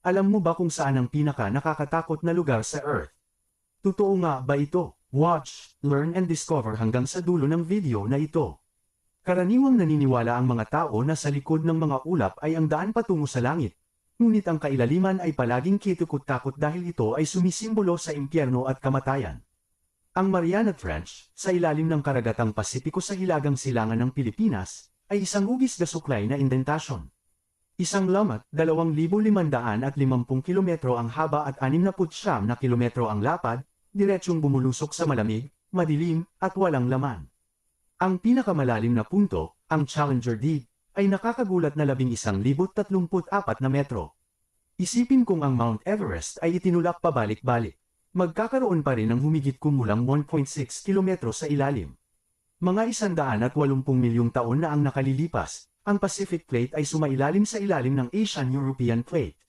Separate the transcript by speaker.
Speaker 1: alam mo ba kung saan ang pinaka nakakatakot na lugar sa Earth? Totoo nga ba ito? Watch, learn and discover hanggang sa dulo ng video na ito. Karaniwang naniniwala ang mga tao na sa likod ng mga ulap ay ang daan patungo sa langit. Ngunit ang kailaliman ay palaging kitukot-takot dahil ito ay sumisimbolo sa impyerno at kamatayan. Ang Mariana Trench, sa ilalim ng karagatang Pasipiko sa hilagang silangan ng Pilipinas, ay isang hugis na suklay na indentasyon. Isang lamat, 2,550 kilometro ang haba at 69 na kilometro ang lapad, diretsyong bumulusok sa malamig, madilim, at walang laman. Ang pinakamalalim na punto, ang Challenger Deep, ay nakakagulat na 11,034 na metro. Isipin kung ang Mount Everest ay itinulak pabalik-balik. Magkakaroon pa rin ng humigit kumulang 1.6 kilometro sa ilalim. Mga 180 milyong taon na ang nakalilipas, ang Pacific Plate ay sumailalim sa ilalim ng Asian-European Plate.